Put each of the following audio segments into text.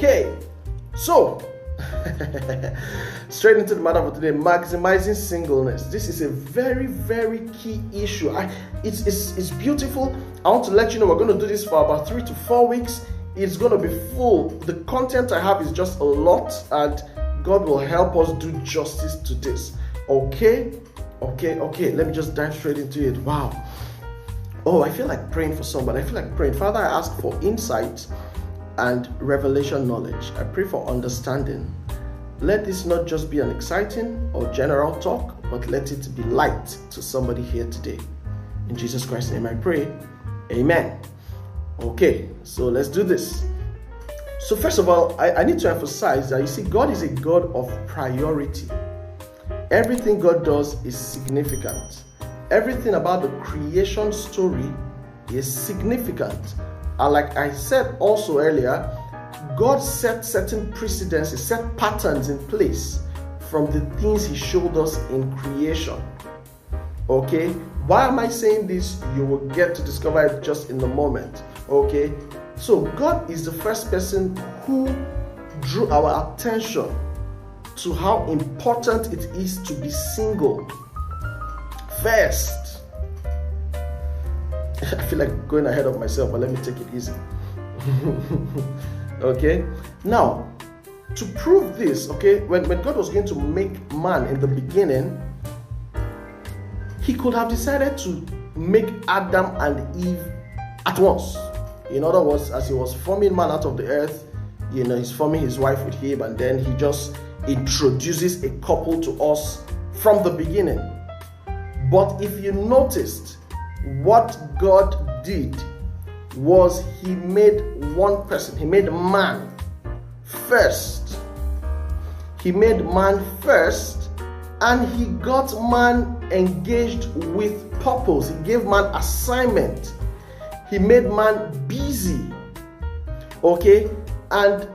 Okay, so straight into the matter for today, maximizing singleness. This is a very, very key issue. It's beautiful. I want to let you know we're going to do this for about 3 to 4 weeks. It's going to be full. The content I have is just a lot, and God will help us do justice to this. Okay. Let me just dive straight into it. Wow. Oh, I feel like praying for somebody. I feel like praying. Father, I ask for insight and revelation knowledge. I pray for understanding. Let this not just be an exciting or general talk, but let it be light to somebody here today. In Jesus Christ's name I pray. Amen. Okay, so let's do this. So first of all, I need to emphasize that you see, God is a God of priority. Everything God does is significant. Everything about the creation story is significant. And like I said also earlier, God set certain precedences, set patterns in place from the things He showed us in creation. Okay? Why am I saying this? You will get to discover it just in a moment. Okay? So God is the first person who drew our attention to how important it is to be single. First, I feel like going ahead of myself, but let me take it easy. Okay, now to prove this, okay, when God was going to make man in the beginning, He could have decided to make Adam and Eve at once. In other words, as He was forming man out of the earth, He's forming his wife with him, and then He just introduces a couple to us from the beginning. But if you noticed, what God did was He made one person. He made man first. He made man first, and He got man engaged with purpose. He gave man assignment. He made man busy. Okay? And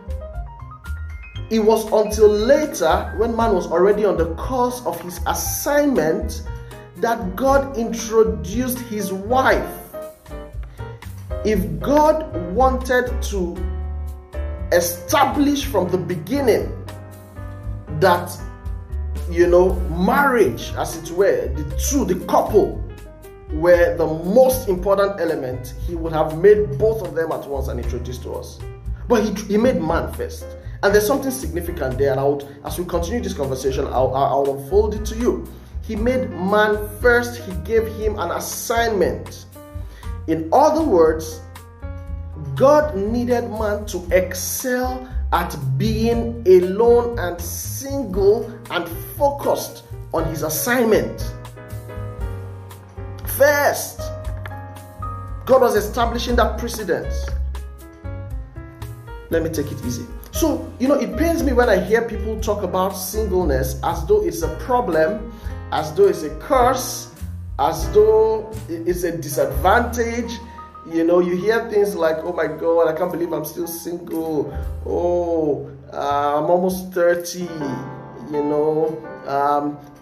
it was until later, when man was already on the course of his assignment, that God introduced His wife. If God wanted to establish from the beginning that, marriage, as it were, the couple were the most important element, He would have made both of them at once and introduced to us. But He made man first. And there's something significant there, and as we continue this conversation, I'll unfold it to you. He made man first. He gave him an assignment. In other words, God needed man to excel at being alone and single and focused on his assignment. First, God was establishing that precedence. Let me take it easy. So, it pains me when I hear people talk about singleness as though it's a problem, as though it's a curse, as though it's a disadvantage. You hear things like, oh my God, I can't believe I'm still single. Oh, I'm almost 30.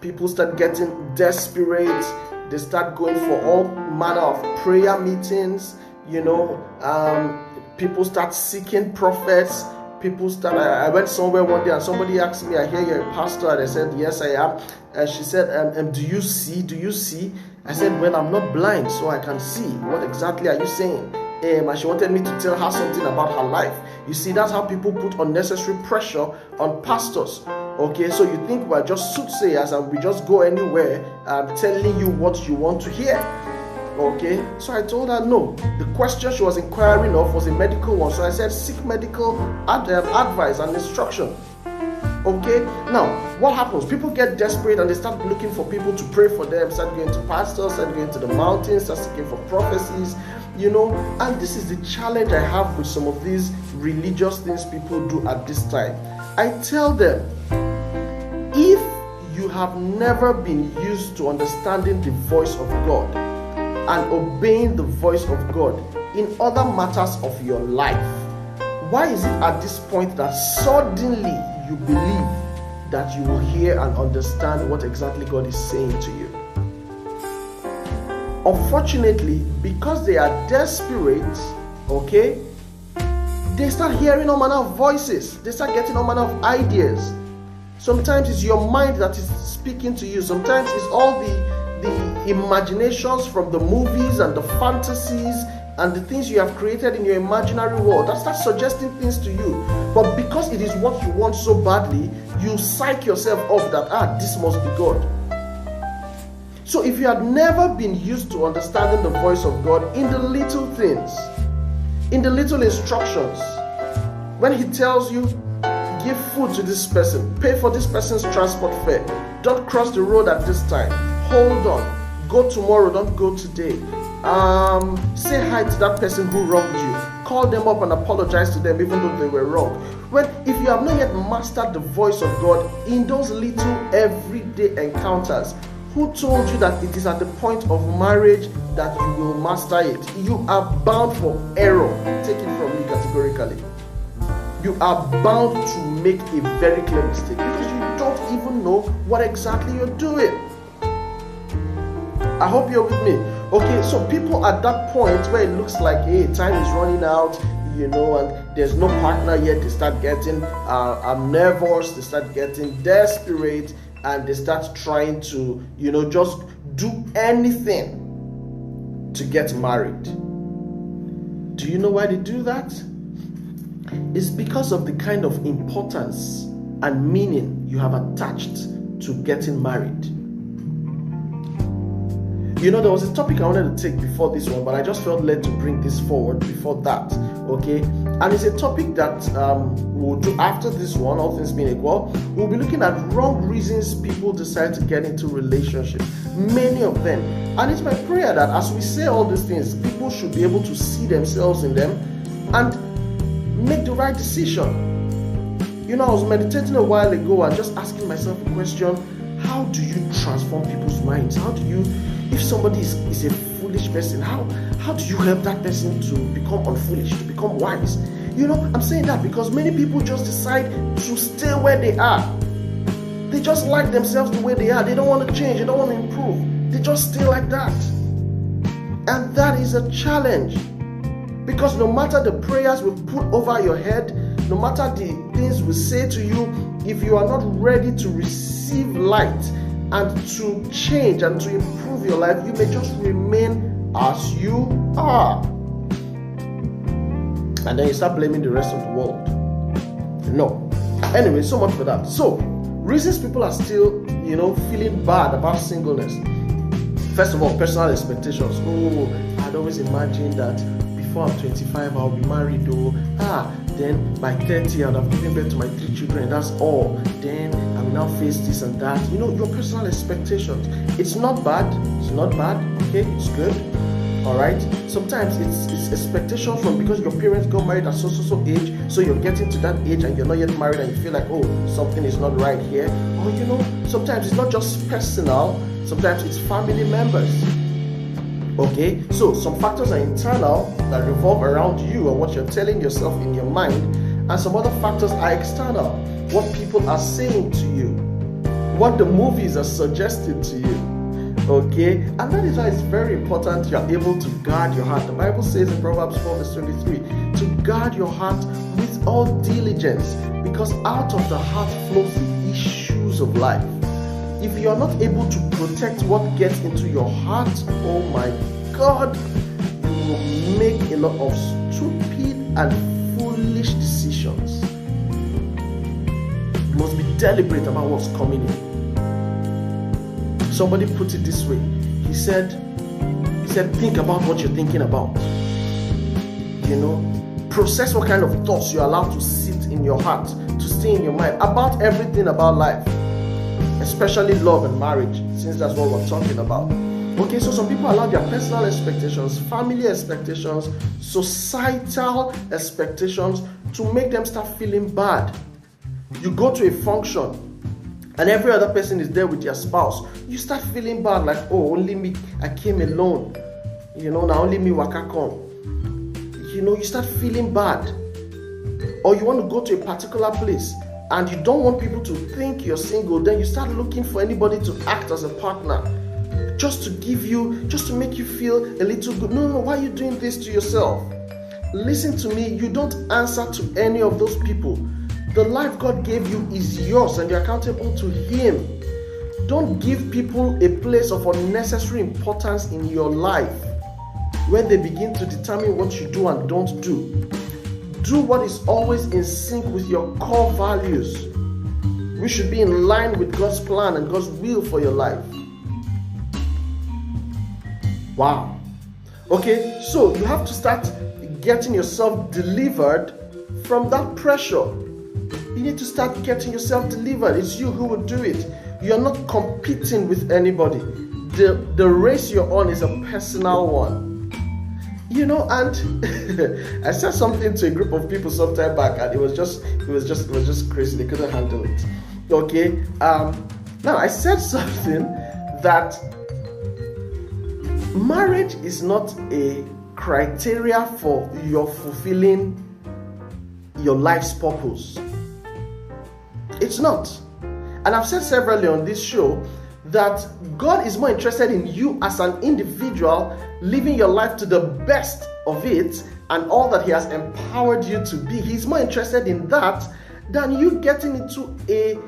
People start getting desperate. They start going for all manner of prayer meetings. People start seeking prophets. I went somewhere one day and somebody asked me, I hear you're a pastor. And I said, yes, I am. And she said, do you see? I said, well, I'm not blind, so I can see. What exactly are you saying? And she wanted me to tell her something about her life. You see, that's how people put unnecessary pressure on pastors. Okay, so you think we're just soothsayers and we just go anywhere telling you what you want to hear. Okay, so I told her no. The question she was inquiring of was a medical one. So I said, seek medical advice and instruction. Okay, now what happens? People get desperate and they start looking for people to pray for them, start going to pastors, start going to the mountains, start seeking for prophecies, and this is the challenge I have with some of these religious things people do at this time. I tell them, if you have never been used to understanding the voice of God and obeying the voice of God in other matters of your life, why is it at this point that suddenly you believe that you will hear and understand what exactly God is saying to you? Unfortunately, because they are desperate, okay, they start hearing all manner of voices. They start getting all manner of ideas. Sometimes it's your mind that is speaking to you. Sometimes it's all the imaginations from the movies and the fantasies and the things you have created in your imaginary world that start suggesting things to you. But because it is what you want so badly, you psych yourself off that, this must be God. So if you had never been used to understanding the voice of God in the little things, in the little instructions, when he tells you, give food to this person, pay for this person's transport fare, don't cross the road at this time, hold on, go tomorrow, don't go today, say hi to that person who wronged you, call them up and apologize to them even though they were wrong. Well, if you have not yet mastered the voice of God in those little everyday encounters, who told you that it is at the point of marriage that you will master it? You are bound for error. Take it from me categorically. You are bound to make a very clear mistake because you don't even know what exactly you're doing. I hope you're with me. Okay, so people at that point where it looks like, hey, time is running out, and there's no partner yet, they start getting nervous, they start getting desperate, and they start trying to, just do anything to get married. Do you know why they do that? It's because of the kind of importance and meaning you have attached to getting married. There was a topic I wanted to take before this one, but I just felt led to bring this forward before that, okay? And it's a topic that we'll do after this one, all things being equal. We'll be looking at wrong reasons people decide to get into relationships, many of them. And it's my prayer that as we say all these things, people should be able to see themselves in them and make the right decision. I was meditating a while ago and just asking myself a question: how do you transform people's minds? How do you, if somebody is a foolish person, how do you help that person to become unfoolish, to become wise? I'm saying that because many people just decide to stay where they are. They just like themselves the way they are. They don't want to change. They don't want to improve. They just stay like that. And that is a challenge. Because no matter the prayers we put over your head, no matter the things we say to you, if you are not ready to receive light and to change and to improve your life, you may just remain as you are. And then you start blaming the rest of the world. No. Anyway, so much for that. So, reasons people are still, feeling bad about singleness. First of all, personal expectations. Oh, I'd always imagined that before I'm 25, I'll be married. Then by 30, I'll have given birth to my 3 children. That's all. Then I will now face this and that. Your personal expectations. It's not bad. It's not bad. Okay, it's good. All right. Sometimes it's expectations from because your parents got married at so age, so you're getting to that age and you're not yet married, and you feel like, oh, something is not right here. Or sometimes it's not just personal. Sometimes it's family members. Okay, so some factors are internal that revolve around you and what you're telling yourself in your mind, and some other factors are external, what people are saying to you, what the movies are suggesting to you. Okay, and that is why it's very important you are able to guard your heart. The Bible says in Proverbs 4 verse 23, to guard your heart with all diligence, because out of the heart flows the issues of life. If you are not able to protect what gets into your heart, oh my God, you will make a lot of stupid and foolish decisions. You must be deliberate about what's coming in. Somebody put it this way. He said, think about what you're thinking about. Process what kind of thoughts you're allowed to sit in your heart, to stay in your mind about everything about life. Especially love and marriage, since that's what we're talking about. Okay, so some people allow their personal expectations, family expectations, societal expectations to make them start feeling bad. You go to a function and every other person is there with their spouse. You start feeling bad, like, oh, only me, I came alone. Now only me waka come. You start feeling bad. Or you want to go to a particular place and you don't want people to think you're single, then you start looking for anybody to act as a partner, just to make you feel a little good. No, why are you doing this to yourself? listen to me, you don't answer to any of those people. The life God gave you is yours and you're accountable to Him. Don't give people a place of unnecessary importance in your life where they begin to determine what you do and don't do. Do what is always in sync with your core values. We should be in line with God's plan and God's will for your life. Wow. Okay, so you have to start getting yourself delivered from that pressure. You need to start getting yourself delivered. It's you who will do it. You're not competing with anybody. The race you're on is a personal one. You know, and I said something to a group of people some time back, and it was just crazy. They couldn't handle it. Okay. Now I said something that marriage is not a criteria for your fulfilling your life's purpose. It's not. And I've said severally on this show that God is more interested in you as an individual living your life to the best of it and all that He has empowered you to be. He's more interested in that than you getting into a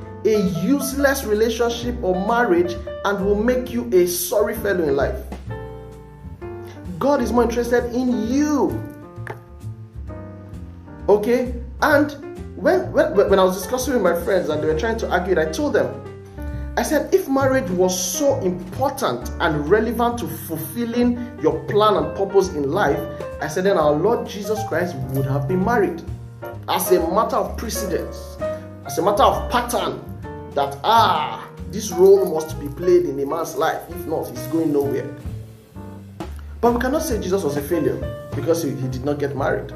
useless relationship or marriage and will make you a sorry fellow in life. God is more interested in you. Okay? And when I was discussing with my friends and they were trying to argue it, I told them, I said, if marriage was so important and relevant to fulfilling your plan and purpose in life, I said, then our Lord Jesus Christ would have been married. As a matter of precedence, as a matter of pattern, that this role must be played in a man's life. If not, he's going nowhere. But we cannot say Jesus was a failure because he did not get married.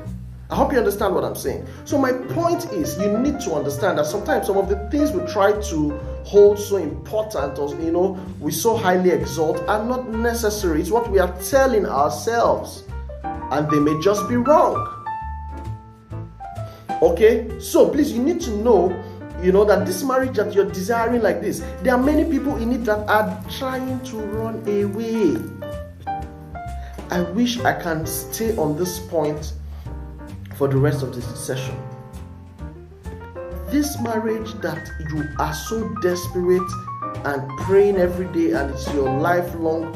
I hope you understand what I'm saying. So my point is, you need to understand that sometimes some of the things we try to hold so important or, we so highly exalt are not necessary. It's what we are telling ourselves. And they may just be wrong. Okay? So please, you need to know, that this marriage that you're desiring like this, there are many people in it that are trying to run away. I wish I can stay on this point for the rest of this session. This marriage that you are so desperate and praying every day and it's your lifelong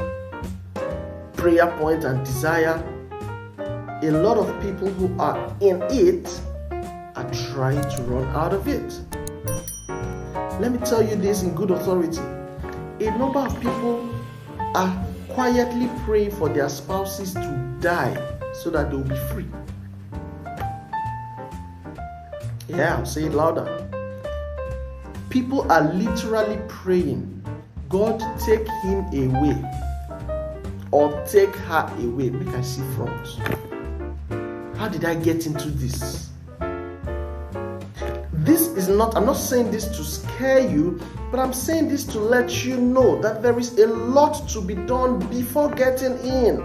prayer point and desire, a lot of people who are in it are trying to run out of it. Let me tell you this in good authority. A number of people are quietly praying for their spouses to die so that they will be free. Yeah, I'll say it louder. People are literally praying, God, take him away or take her away. Make I see front. How did I get into this? I'm not saying this to scare you, but I'm saying this to let you know that there is a lot to be done before getting in.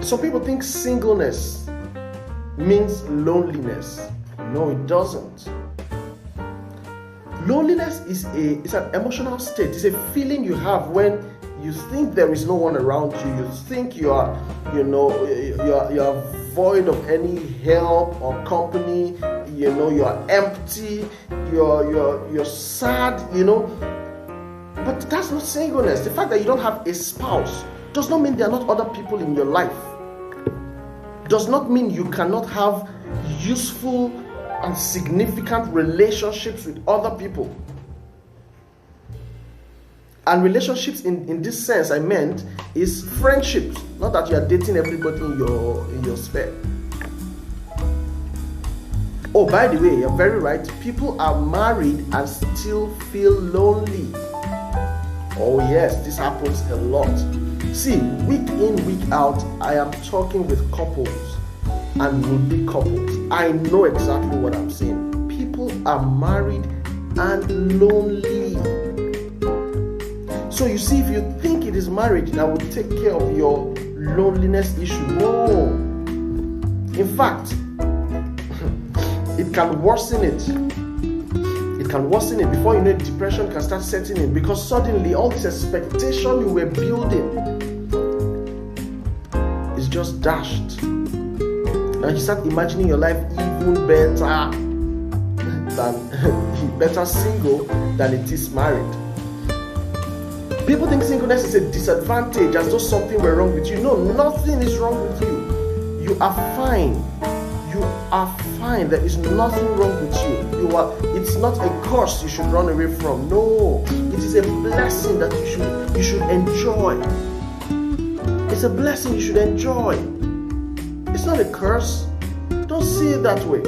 Some people think singleness means loneliness. No, it doesn't. Loneliness is an emotional state. It's a feeling you have when you think there is no one around you. You think you are void of any help or company. You are empty. You're sad. But that's not singleness. The fact that you don't have a spouse does not mean there are not other people in your life. Does not mean you cannot have useful and significant relationships with other people. And relationships in this sense I meant is friendships, not that you are dating everybody in your sphere. Oh, by the way, you're very right. People are married and still feel lonely. Oh yes, this happens a lot. See, week in, week out, I am talking with couples and would-be couples. I know exactly what I'm saying. People are married and lonely. So you see, if you think it is marriage that will take care of your loneliness issue, no. In fact, it can worsen it. It can worsen it. Before you know it, depression can start setting in, because suddenly all this expectation you were building just dashed. And you start imagining your life even better single than it is married. People think singleness is a disadvantage, as though something were wrong with you. No, nothing is wrong with you. You are fine. You are fine. There is nothing wrong with you. It's not a curse you should run away from. No, it is a blessing that you should enjoy. It's a blessing you should enjoy. It's not a curse. Don't see it that way.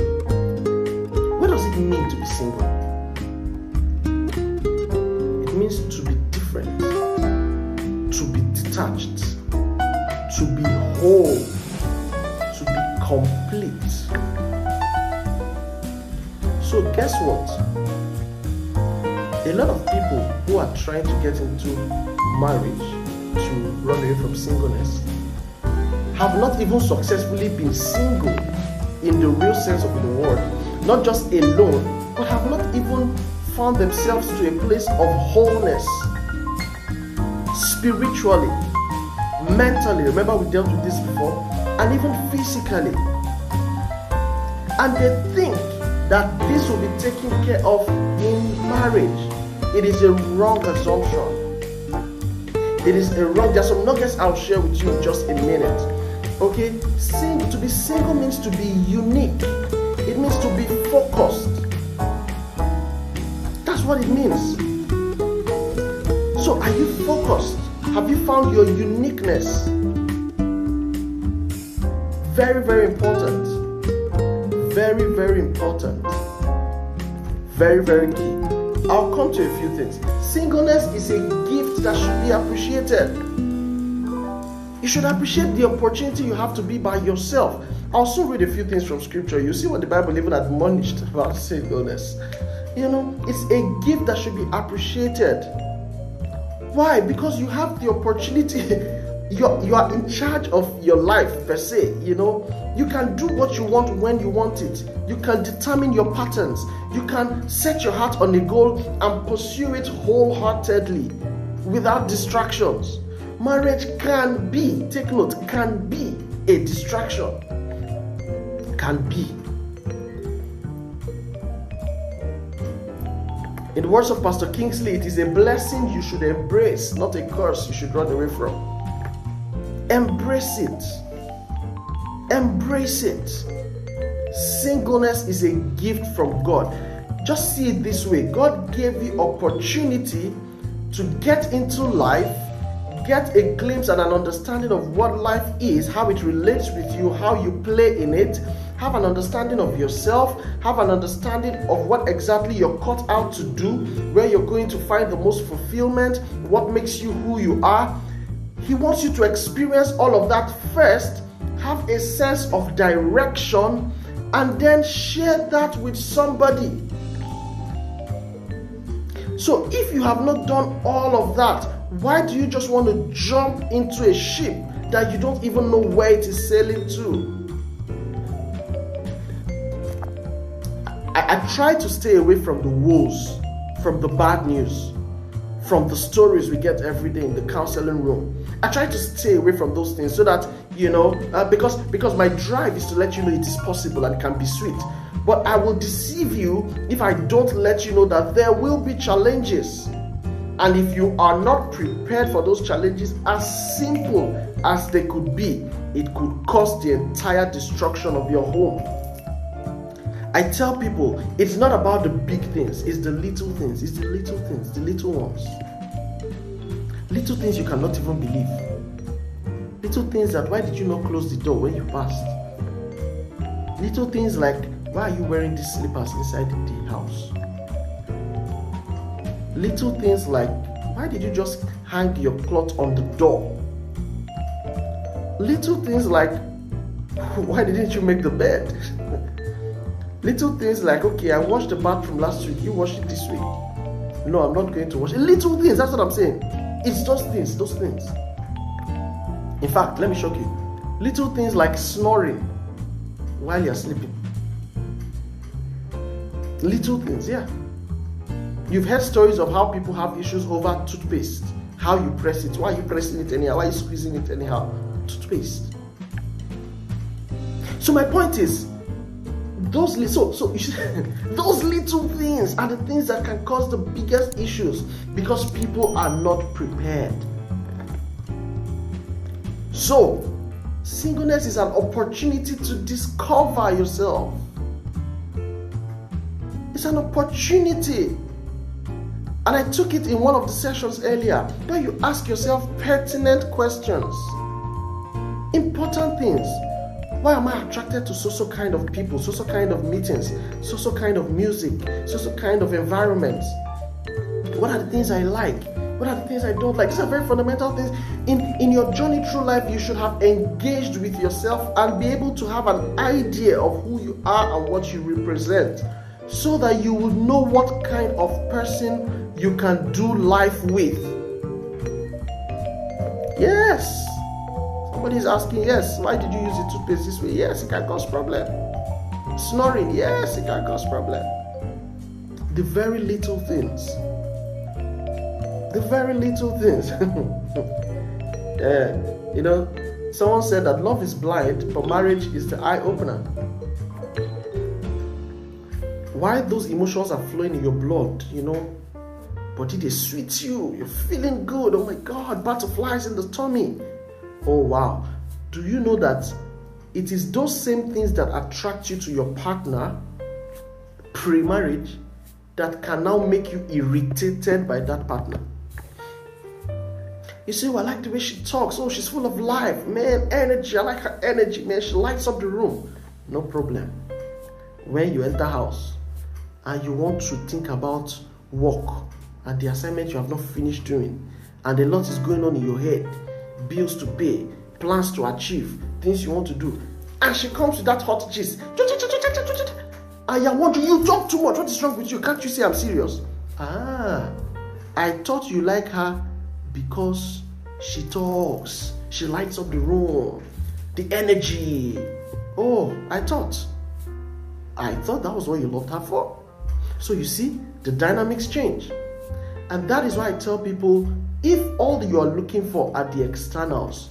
What does it mean to be single? It means to be different, to be detached, to be whole, to be complete. So guess what? A lot of people who are trying to get into marriage to run away from singleness have not even successfully been single in the real sense of the word. Not just alone, but have not even found themselves to a place of wholeness. Spiritually, mentally, remember we dealt with this before, and even physically. And they think that this will be taken care of in marriage. It is a wrong assumption. There's some nuggets I'll share with you in just a minute. Okay, to be single means to be unique. It means to be focused. That's what it means. So are you focused? Have you found your uniqueness? Very, very important. Very, very important. Very, very key. I'll come to a few things. Singleness is a gift that should be appreciated. You should appreciate the opportunity you have to be by yourself. I'll soon read a few things from scripture. You see what the Bible even admonished about singleness. It's a gift that should be appreciated. Why? Because you have the opportunity. You are in charge of your life per se. You can do what you want when you want it. You can determine your patterns. You can set your heart on a goal and pursue it wholeheartedly without distractions. Marriage can be, take note, can be a distraction. Can be. In the words of Pastor Kingsley, it is a blessing you should embrace, not a curse you should run away from. Embrace it. Embrace it. Singleness is a gift from God. Just see it this way. God gave you opportunity to get into life, get a glimpse and an understanding of what life is, how it relates with you, how you play in it, have an understanding of yourself, have an understanding of what exactly you're cut out to do, where you're going to find the most fulfillment, what makes you who you are. He wants you to experience all of that first, have a sense of direction, and then share that with somebody. So if you have not done all of that, why do you just want to jump into a ship that you don't even know where it is sailing to? I try to stay away from the woes, from the bad news, from the stories we get every day in the counseling room. I try to stay away from those things so that, because my drive is to let you know it is possible and it can be sweet. But I will deceive you if I don't let you know that there will be challenges. And if you are not prepared for those challenges, as simple as they could be, it could cause the entire destruction of your home. I tell people, it's not about the big things, it's the little things, it's the little things, the little ones. Little things you cannot even believe. Little things that, why did you not close the door when you passed? Little things like, why are you wearing these slippers inside the house? Little things like, why did you just hang your cloth on the door? Little things like, why didn't you make the bed? Little things like, okay, I washed the bathroom last week, you washed it this week. No, I'm not going to wash it. Little things, that's what I'm saying. It's those things. In fact, let me shock you. Little things like snoring while you're sleeping. Little things, yeah. You've heard stories of how people have issues over toothpaste. How you press it. Why are you pressing it anyhow? Why are you squeezing it anyhow? Toothpaste. So my point is, those little things are the things that can cause the biggest issues because people are not prepared. So, singleness is an opportunity to discover yourself. It's an opportunity. And I took it in one of the sessions earlier, where you ask yourself pertinent questions. Important things. Why am I attracted to so kind of people, so kind of meetings, so kind of music, so kind of environments? What are the things I like? What are the things I don't like? These are very fundamental things. In your journey through life, you should have engaged with yourself and be able to have an idea of who you are and what you represent, so that you will know what kind of person you can do life with. Yes. Somebody is asking, yes, why did you use the toothpaste this way? Yes, it can cause problem. Snoring, yes, it can cause problem. The very little things. The very little things. Someone said that love is blind, but marriage is the eye opener. Why those emotions are flowing in your blood, body they sweet you, you're feeling good. Oh my God, butterflies in the tummy. Oh wow. Do you know that it is those same things that attract you to your partner pre-marriage that can now make you irritated by that partner? You say, I like the way she talks. Oh, she's full of life. Man, energy. I like her energy, man. She lights up the room. No problem. When you enter house and you want to think about work and the assignment you have not finished doing, and a lot is going on in your head, bills to pay, plans to achieve, things you want to do, and she comes with that hot gist, and you're wondering, you talk too much, what is wrong with you? Can't you say I'm serious? I thought you like her because she talks, she lights up the room, the energy. Oh, I thought that was what you loved her for. So you see, the dynamics change. And that is why I tell people, if all you are looking for are the externals,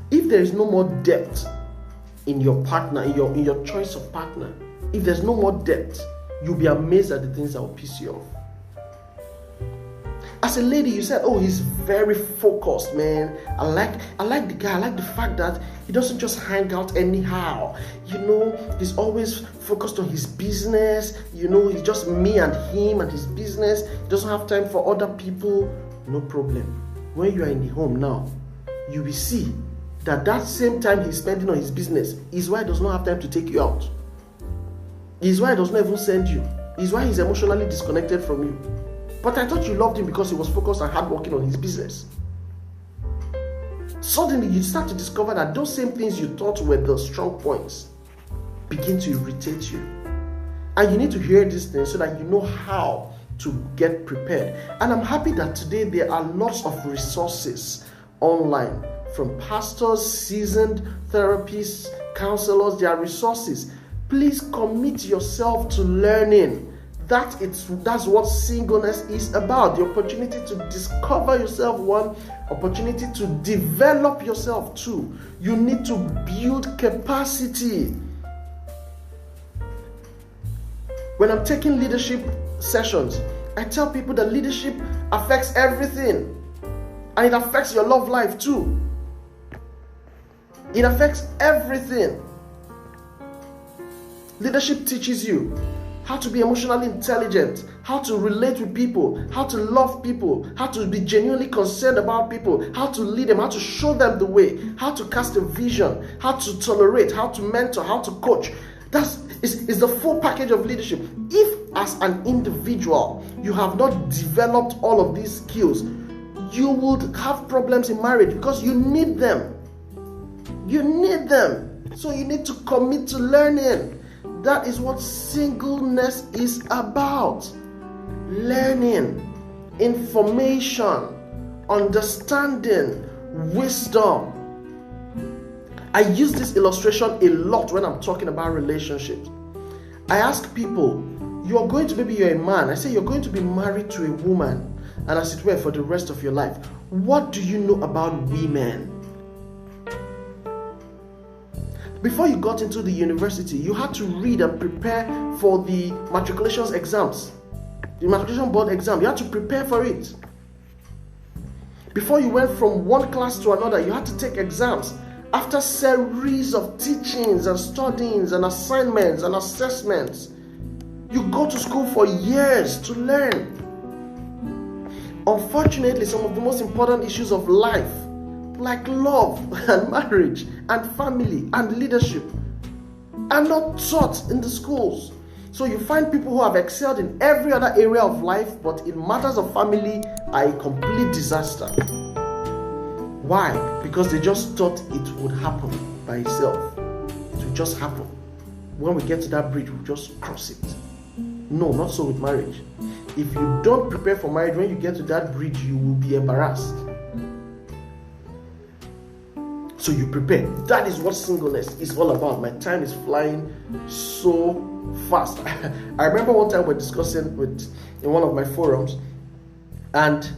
if there is no more depth in your partner, in your choice of partner, if there's no more depth, you'll be amazed at the things that will piss you off. As a lady, you said, oh, he's very focused, man. I like the guy. I like the fact that he doesn't just hang out anyhow. He's always focused on his business. It's just me and him and his business. He doesn't have time for other people. No problem. When you are in the home now, you will see that same time he's spending on his business is why he does not have time to take you out. Is why he does not even send you. Is why he's emotionally disconnected from you. But I thought you loved him because he was focused and hardworking on his business. Suddenly, you start to discover that those same things you thought were the strong points begin to irritate you. And you need to hear these things so that you know how to get prepared. And I'm happy that today there are lots of resources online from pastors, seasoned therapists, counselors. There are resources. Please commit yourself to learning. That's what singleness is about. The opportunity to discover yourself, one. Opportunity to develop yourself, two. You need to build capacity. When I'm taking leadership sessions, I tell people that leadership affects everything. And it affects your love life too. It affects everything. Leadership teaches you how to be emotionally intelligent, how to relate with people, how to love people, how to be genuinely concerned about people, how to lead them, how to show them the way, how to cast a vision, how to tolerate, how to mentor, how to coach. Is the full package of leadership. If as an individual you have not developed all of these skills, you would have problems in marriage because you need them. You need them. So you need to commit to learning. That is what singleness is about. Learning, information, understanding, wisdom. I use this illustration a lot when I'm talking about relationships. I ask people, you're a man. I say you're going to be married to a woman, and as it were for the rest of your life. What do you know about women? Before you got into the university, you had to read and prepare for the matriculation exams. The matriculation board exam, you had to prepare for it. Before you went from one class to another, you had to take exams. After series of teachings and studyings and assignments and assessments, you go to school for years to learn. Unfortunately, some of the most important issues of life, like love and marriage and family and leadership, are not taught in the schools. So you find people who have excelled in every other area of life, but in matters of family are a complete disaster. Why? Because they just thought it would happen by itself. It would just happen. When we get to that bridge, we'll just cross it. No, not so with marriage. If you don't prepare for marriage, when you get to that bridge, you will be embarrassed. So you prepare. That is what singleness is all about. My time is flying so fast. I remember one time we were discussing in one of my forums, and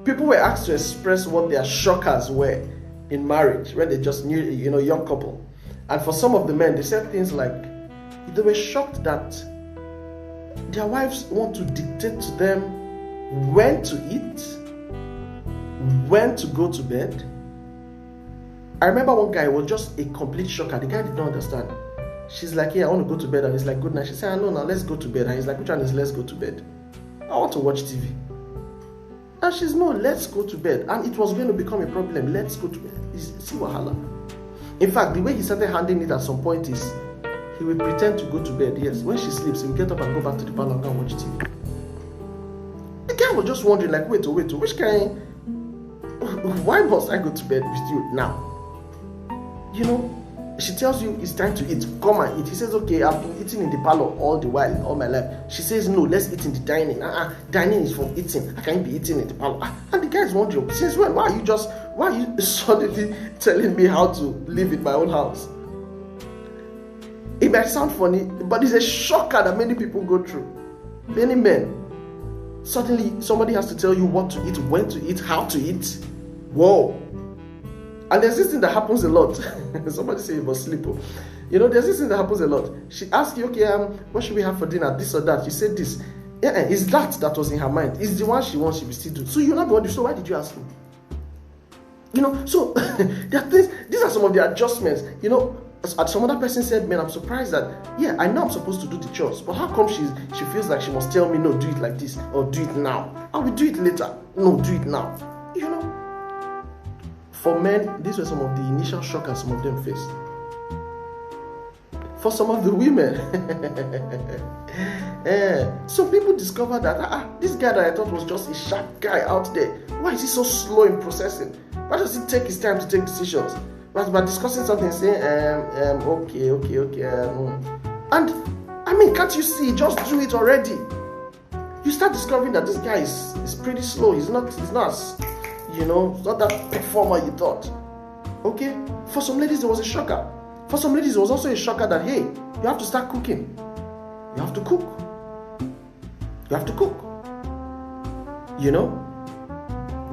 people were asked to express what their shockers were in marriage when they just knew, young couple. And for some of the men, they said things like, they were shocked that their wives want to dictate to them when to eat, when to go to bed. I remember one guy was just a complete shocker. The guy did not understand. She's like, yeah, I want to go to bed. And he's like, good night. She said, no, let's go to bed. And he's like, which one is let's go to bed? I want to watch TV. And she's, no, let's go to bed. And it was going to become a problem. Let's go to bed. See wahala. In fact, the way he started handling it at some point is, he will pretend to go to bed. Yes, when she sleeps, he will get up and go back to the parlor and go and watch TV. The guy was just wondering, like, wait, which kind? Why must I go to bed with you now? She tells you it's time to eat. Come and eat. He says, okay, I've been eating in the parlor all the while, all my life. She says, no, let's eat in the dining. Dining is for eating. I can't be eating in the parlor. And the guy is wondering, since when? Why are you suddenly telling me how to live in my own house? It might sound funny, but it's a shocker that many people go through. Many men. Suddenly, somebody has to tell you what to eat, when to eat, how to eat. Whoa. And there's this thing that happens a lot. Somebody say it was sleep. There's this thing that happens a lot. She asks you, okay, what should we have for dinner? This or that. You said this. Yeah, it's that was in her mind. It's the one she wants, she will still do. So you're not wondering, so why did you ask me? So there are things, these are some of the adjustments. Some other person said, man, I'm surprised that, yeah, I know I'm supposed to do the chores, but how come she feels like she must tell me, no, do it like this, or do it now. I will do it later. No, do it now. For men, these were some of the initial shockers some of them faced. For some of the women, some people discovered that this guy that I thought was just a sharp guy out there, why is he so slow in processing? Why does he take his time to take decisions? But by discussing something, saying, okay. And can't you see? Just do it already. You start discovering that this guy is pretty slow. He's not that performer you thought. Okay? For some ladies, it was a shocker. For some ladies, it was also a shocker that, hey, you have to start cooking. You have to cook.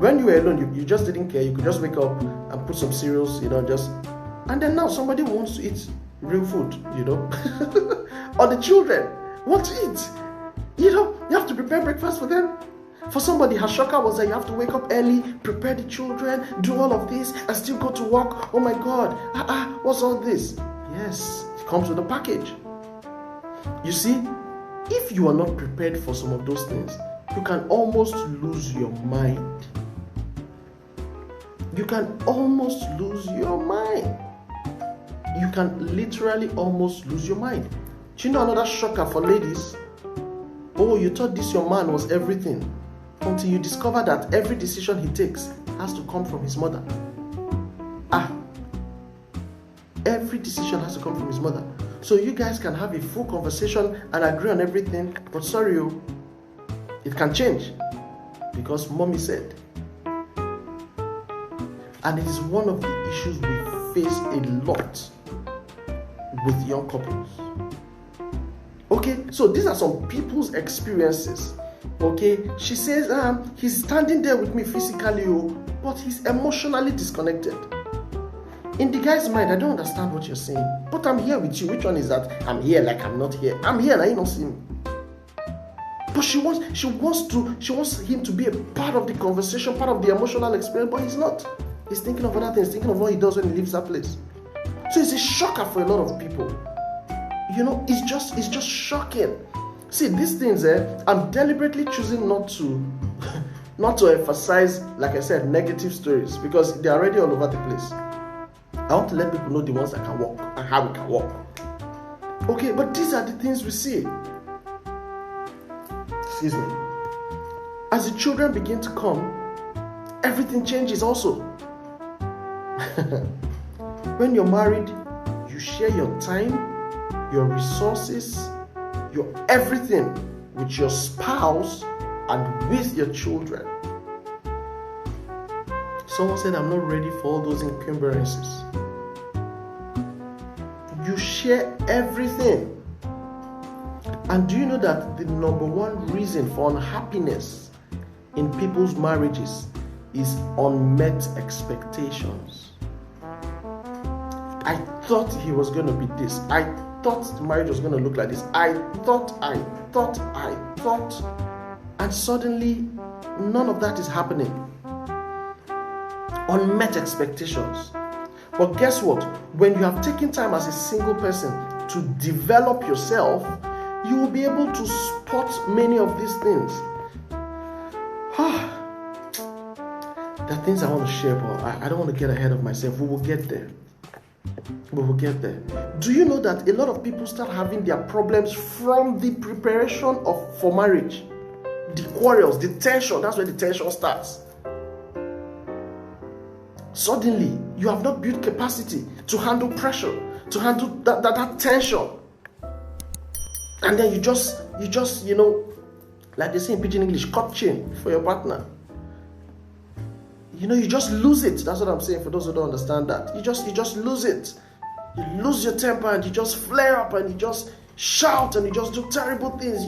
When you were alone, you just didn't care. You could just wake up and put some cereals, and then now somebody wants to eat real food, or the children want to eat. You have to prepare breakfast for them. For somebody, her shocker was that you have to wake up early, prepare the children, do all of this, and still go to work. Oh my God, what's all this? Yes, it comes with a package. You see, if you are not prepared for some of those things, you can almost lose your mind. You can almost lose your mind. You can literally almost lose your mind. Do you know another shocker for ladies? Oh, you thought this your man was everything, until you discover that every decision he takes has to come from his mother. Every decision has to come from his mother. So you guys can have a full conversation and agree on everything, but sorry, it can change because mommy said. And it is one of the issues we face a lot with young couples. Okay, so these are some people's experiences. Okay, she says, he's standing there with me physically, but he's emotionally disconnected. In the guy's mind, I don't understand what you're saying, but I'm here with you. Which one is that? I'm here like I'm not here. I'm here and you don't see me. But she wants him to be a part of the conversation, part of the emotional experience, but he's not. He's thinking of other things, thinking of what he does when he leaves that place. So it's a shocker for a lot of people. It's just shocking. See, these things, I'm deliberately choosing not to emphasize, like I said, negative stories, because they're already all over the place. I want to let people know the ones that can work and how we can work. Okay, but these are the things we see. Excuse me. As the children begin to come, everything changes also. When you're married, you share your time, your resources, your everything with your spouse and with your children. Someone said, I'm not ready for all those encumbrances. You share everything. And do you know that the number one reason for unhappiness in people's marriages is unmet expectations? I thought he was going to be this. I thought the marriage was going to look like this. I thought. And suddenly, none of that is happening. Unmet expectations. But guess what? When you have taken time as a single person to develop yourself, you will be able to spot many of these things. There are things I want to share, but I don't want to get ahead of myself. We will get there. Do you know that a lot of people start having their problems from the preparation for marriage? The quarrels, the tension, that's where the tension starts. Suddenly, you have not built capacity to handle pressure, to handle that tension. And then you just, like they say in pidgin English, cut chain for your partner. You just lose it. That's what I'm saying for those who don't understand that. You just lose it. You lose your temper and you just flare up and you just shout and you just do terrible things.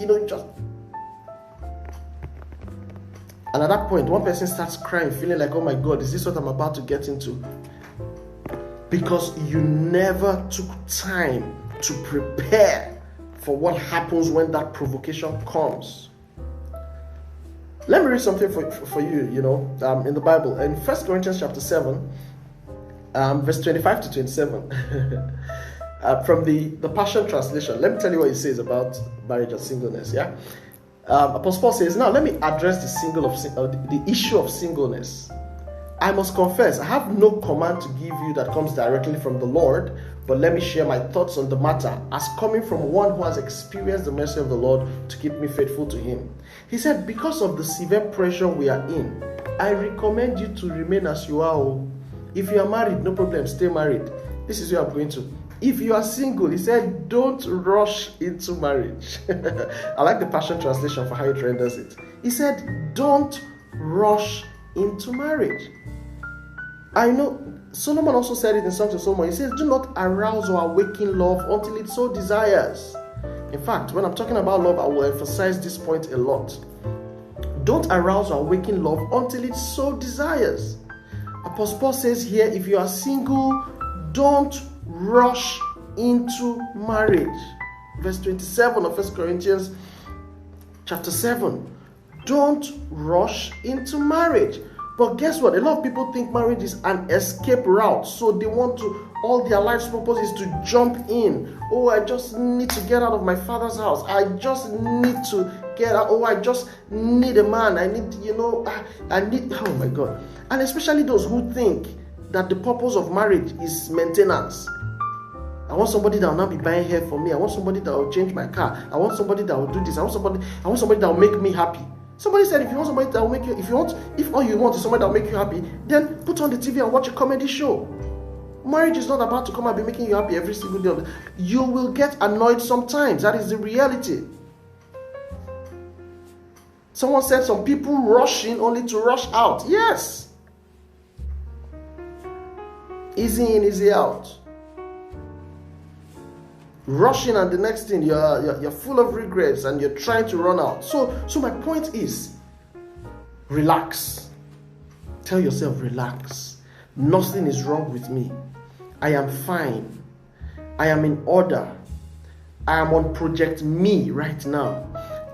And at that point, one person starts crying, feeling like, oh my God, is this what I'm about to get into? Because you never took time to prepare for what happens when that provocation comes. Let me read something for you, in the Bible. In 1 Corinthians chapter 7, verse 25 to 27, from the Passion Translation. Let me tell you what it says about marriage and singleness, yeah? Apostle Paul says, now let me address the issue of singleness. I must confess, I have no command to give you that comes directly from the Lord, but let me share my thoughts on the matter as coming from one who has experienced the mercy of the Lord to keep me faithful to him. He said, because of the severe pressure we are in, I recommend you to remain as you are. If you are married, no problem, stay married. This is where I'm going to. If you are single, he said, don't rush into marriage. I like the Passion Translation for how it renders it. He said, don't rush into marriage. I know Solomon also said it in Songs of Solomon. He says, do not arouse or awaken love until it so desires. In fact, when I'm talking about love, I will emphasize this point a lot. Don't arouse or awaken love until it so desires. Apostle Paul says here, if you are single, don't rush into marriage. Verse 27 of 1 Corinthians chapter 7. Don't rush into marriage. But guess what? A lot of people think marriage is an escape route. So they want to, all their life's purpose is to jump in. Oh, I just need to get out of my father's house. I just need to get out. Oh, I just need a man. I need, oh my God. And especially those who think that the purpose of marriage is maintenance. I want somebody that will not be buying hair for me. I want somebody that will change my car. I want somebody that will do this. I want somebody that will make me happy. Somebody said, if you want somebody that will make you, if all you want is somebody that will make you happy, then put on the TV and watch a comedy show. Marriage is not about to come and be making you happy every single day. You will get annoyed sometimes. That is the reality. Someone said some people rush in only to rush out. Yes. Easy in, easy out. Rushing, and the next thing you're full of regrets and you're trying to run out. So my point is, relax. Tell yourself, relax. Nothing is wrong with me. I am fine. I am in order. I am on project me right now.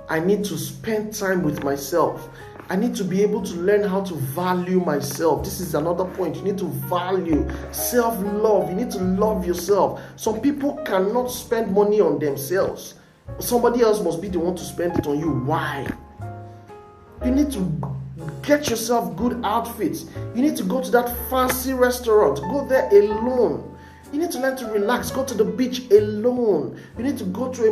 I need to spend time with myself. I need to be able to learn how to value myself. This is another point. You need to value self-love. You need to love yourself. Some people cannot spend money on themselves. Somebody else must be the one to spend it on you. Why? You need to get yourself good outfits. You need to go to that fancy restaurant. Go there alone. You need to learn to relax. Go to the beach alone. You need to go to the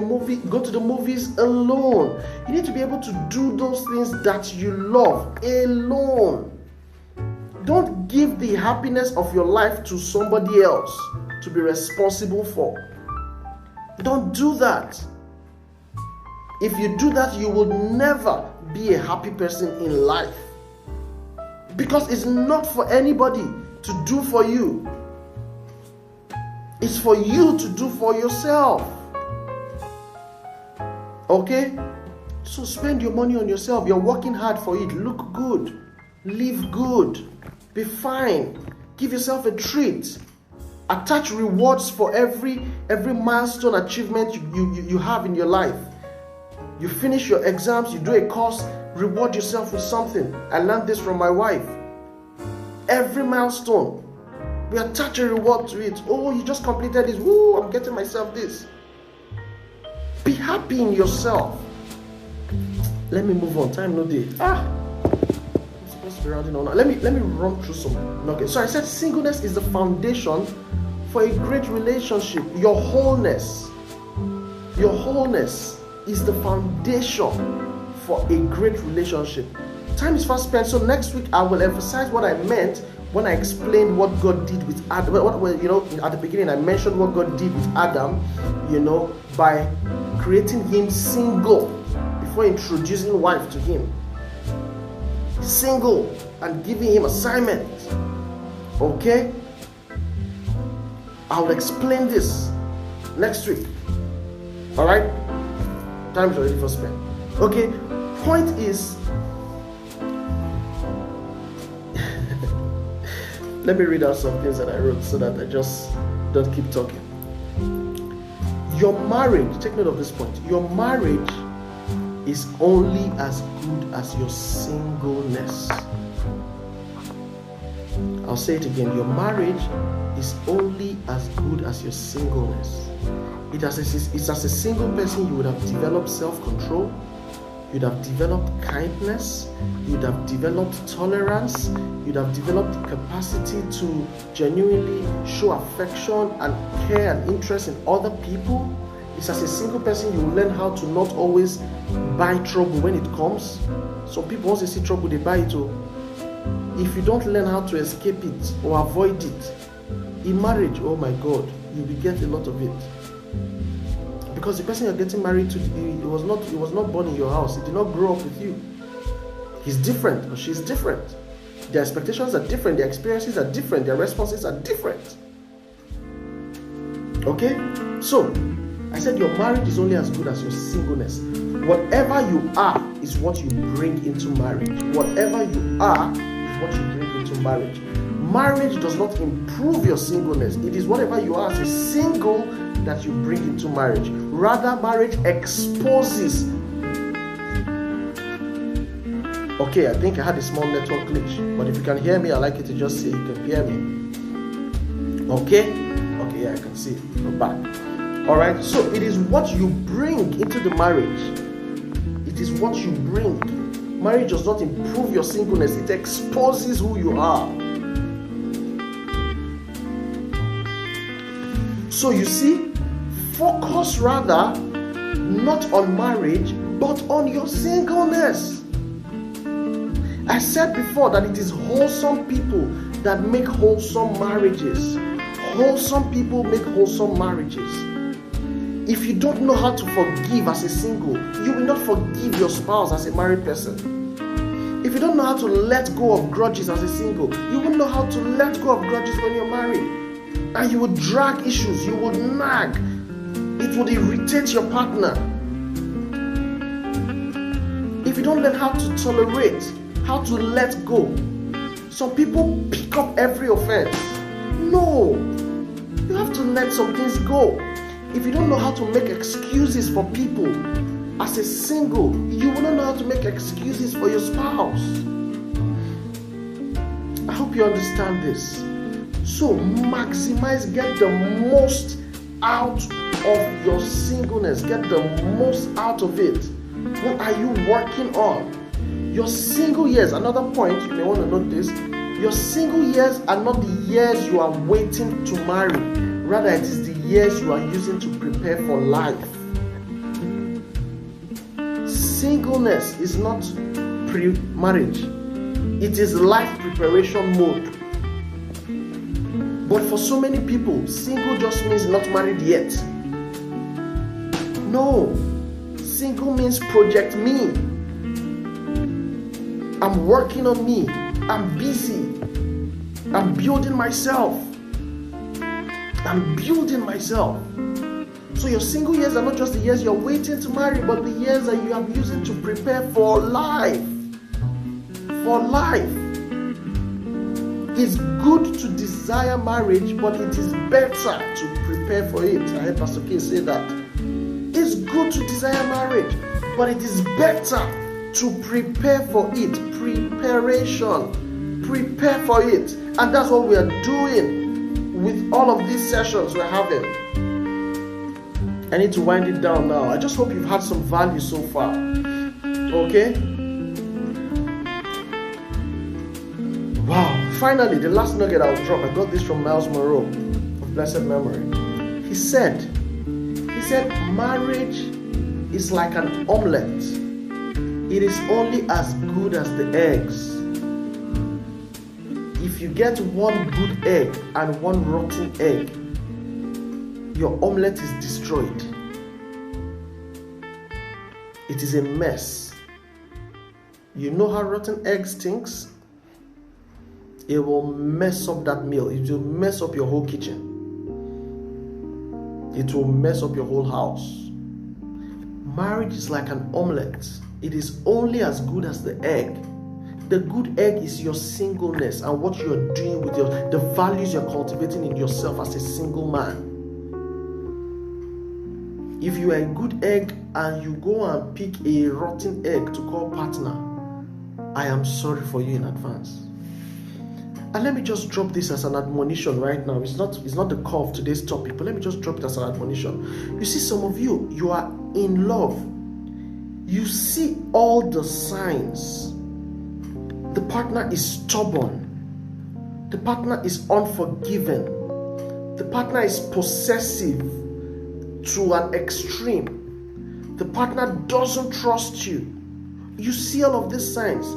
movies alone. You need to be able to do those things that you love alone. Don't give the happiness of your life to somebody else to be responsible for. Don't do that. If you do that, you will never be a happy person in life. Because it's not for anybody to do for you. It's for you to do for yourself. Okay? So spend your money on yourself. You're working hard for it. Look good. Live good. Be fine. Give yourself a treat. Attach rewards for every milestone achievement you have in your life. You finish your exams, you do a course, reward yourself with something. I learned this from my wife. Every milestone, we attach a reward to it. Oh, you just completed this. Woo, I'm getting myself this. Be happy in yourself. Let me move on. Time no day. I'm supposed to be rounding on. Let me run through some nuggets. So I said singleness is the foundation for a great relationship. Your wholeness is the foundation for a great relationship. Time is fast spent, so next week I will emphasize what I meant when I explained what God did with Adam. At the beginning I mentioned what God did with Adam, by creating him single before introducing wife to him. Single and giving him assignment. Okay? I will explain this next week. Alright? Time is already fast spent. Okay? Point is, let me read out some things that I wrote so that I just don't keep talking. Your marriage, take note of this point. Your marriage is only as good as your singleness. I'll say it again. Your marriage is only as good as your singleness. It's as a single person you would have developed self-control. You'd have developed kindness, you'd have developed tolerance, you'd have developed the capacity to genuinely show affection and care and interest in other people. It's as a single person you will learn how to not always buy trouble when it comes. Some people, once they see trouble, they buy it. If you don't learn how to escape it or avoid it, in marriage, oh my God, you will get a lot of it. Because the person you're getting married to, he was not born in your house. He did not grow up with you. He's different or she's different. Their expectations are different. Their experiences are different. Their responses are different. Okay? So, I said your marriage is only as good as your singleness. Whatever you are is what you bring into marriage. Whatever you are is what you bring into marriage. Marriage does not improve your singleness. It is whatever you are as a single that you bring into marriage. Rather, marriage exposes. Okay, I think I had a small network glitch, but if you can hear me, I'd like you to just say you can hear me. Okay, yeah, I can see it. We're back. Alright, so it is what you bring into the marriage. It is what you bring. Marriage does not improve your singleness, it exposes who you are. So you see, focus rather not on marriage but on your singleness. I said before that it is wholesome people that make wholesome marriages. Wholesome people make wholesome marriages. If you don't know how to forgive as a single, you will not forgive your spouse as a married person. If you don't know how to let go of grudges as a single, you won't know how to let go of grudges when you're married. And you will drag issues, you will nag. It will irritate your partner. If you don't learn how to tolerate, how to let go. Some people pick up every offense. No. let some things go. If you don't know how to make excuses for people as a single, you will not know how to make excuses for your spouse. I hope you understand this. So maximize, get the most out of your singleness. Get the most out of it. What are you working on? Your single years, another point you may want to note this, your single years are not the years you are waiting to marry. Rather, it is the years you are using to prepare for life. Singleness is not pre-marriage. It is life preparation mode. But for so many people, single just means not married yet. No. Single means project me. I'm working on me. I'm busy. I'm building myself. I'm building myself. So your single years are not just the years you're waiting to marry, but the years that you are using to prepare for life. For life. It's good to desire marriage, but it is better to prepare for it. I heard Pastor K say that. It's good to desire marriage, but it is better to prepare for it. Preparation. Prepare for it. And that's what we are doing with all of these sessions we're having. I need to wind it down now. I just hope you've had some value so far. Okay? Wow. Finally, the last nugget I'll drop. I got this from Miles Monroe of blessed memory. He said, marriage is like an omelette. It is only as good as the eggs. If you get one good egg and one rotten egg, your omelette is destroyed. It is a mess. You know how rotten egg stinks? It will mess up that meal. It will mess up your whole kitchen. It will mess up your whole house. Marriage is like an omelette. It is only as good as the egg. The good egg is your singleness and what you're doing with the values you're cultivating in yourself as a single man. If you are a good egg and you go and pick a rotten egg to call partner, I am sorry for you in advance. And let me just drop this as an admonition right now. It's not the core of today's topic, but let me just drop it as an admonition. You see, some of you are in love. You see all the signs. The partner is stubborn. The partner is unforgiving. The partner is possessive to an extreme. The partner doesn't trust you. You see all of these signs.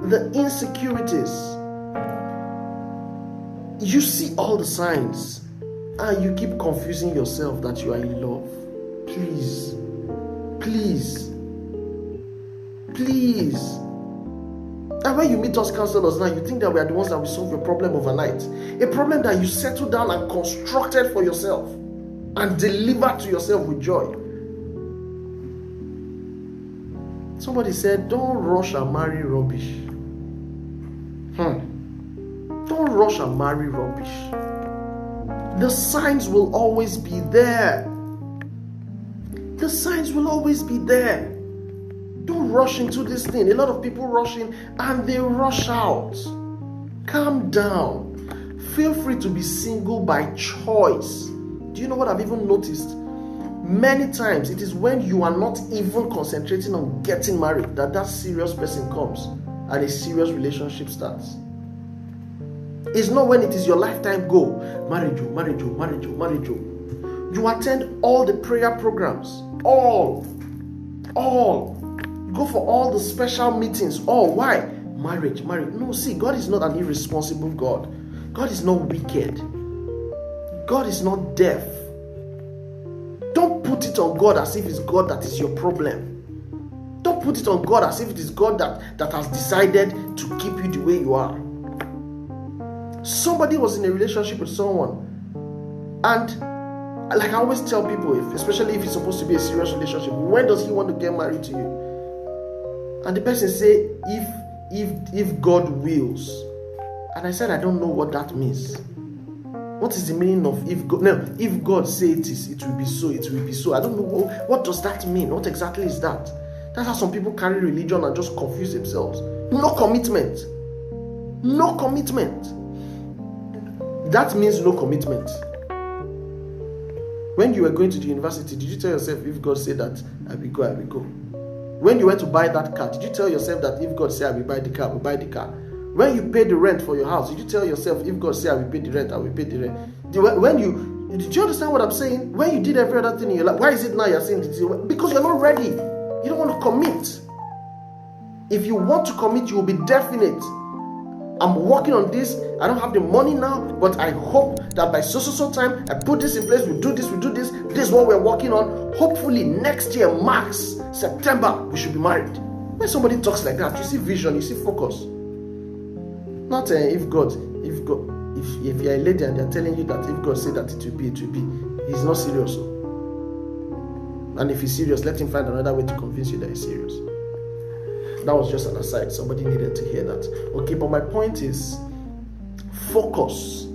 The insecurities. You see all the signs. And you keep confusing yourself that you are in love. Please. And when you meet us counselors now, you think that we are the ones that will solve your problem overnight. A problem that you settled down and constructed for yourself and delivered to yourself with joy. Somebody said, don't rush and marry rubbish. Don't rush and marry rubbish. The signs will always be there. The signs will always be there. Don't rush into this thing. A lot of people rush in and they rush out. Calm down. Feel free to be single by choice. Do you know what I've even noticed? Many times it is when you are not even concentrating on getting married that serious person comes and a serious relationship starts. It's not when it is your lifetime goal. Marriage. You attend all the prayer programs. All. Go for all the special meetings. All. Why? Marriage. No, see, God is not an irresponsible God. God is not wicked. God is not deaf. Don't put it on God as if it's God that is your problem. Don't put it on God as if it is God that has decided to keep you the way you are. Somebody was in a relationship with someone, and like I always tell people, especially if it's supposed to be a serious relationship, when does he want to get married to you? And the person say, if God wills. And I said, I don't know what that means. What is the meaning of if God? Now, if God say it is, it will be so. It will be so. I don't know what does that mean. What exactly is that? That's how some people carry religion and just confuse themselves. No commitment. No commitment. That means no commitment. When you were going to the university, did you tell yourself, if God said that I will go, I will go? When you went to buy that car, did you tell yourself that if God said I will buy the car, I will buy the car? When you pay the rent for your house, did you tell yourself, if God said I will pay the rent, I will pay the rent? Did you understand what I'm saying? When you did every other thing in your life, why is it now you're saying this? Because you're not ready. You don't want to commit. If you want to commit, you will be definite. I'm working on this. I don't have the money now, but I hope that by so time, I put this in place. We do this. This is what we're working on. Hopefully next year, max September, we should be married. When somebody talks like that, you see vision, you see focus. Not if you're a lady and they're telling you that if God said that it will be, it will be. He's not serious. And if he's serious, let him find another way to convince you that he's serious. That was just an aside. Somebody needed to hear that. Okay, but my point is, focus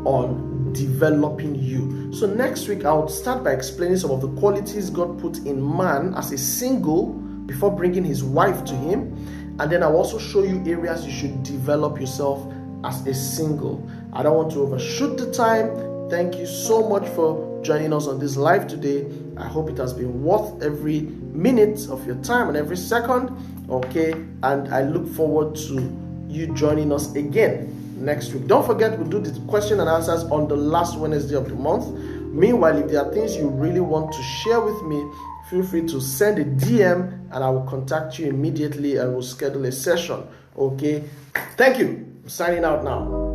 on developing you. So next week, I'll start by explaining some of the qualities God put in man as a single before bringing his wife to him. And then I'll also show you areas you should develop yourself as a single. I don't want to overshoot the time. Thank you so much for joining us on this live today. I hope it has been worth every minute of your time and every second. Okay, and I look forward to you joining us again next week. Don't forget, we'll do the question and answers on the last Wednesday of the month. Meanwhile, if there are things you really want to share with me, feel free to send a DM and I will contact you immediately and we'll schedule a session. Okay, thank you. I'm signing out now.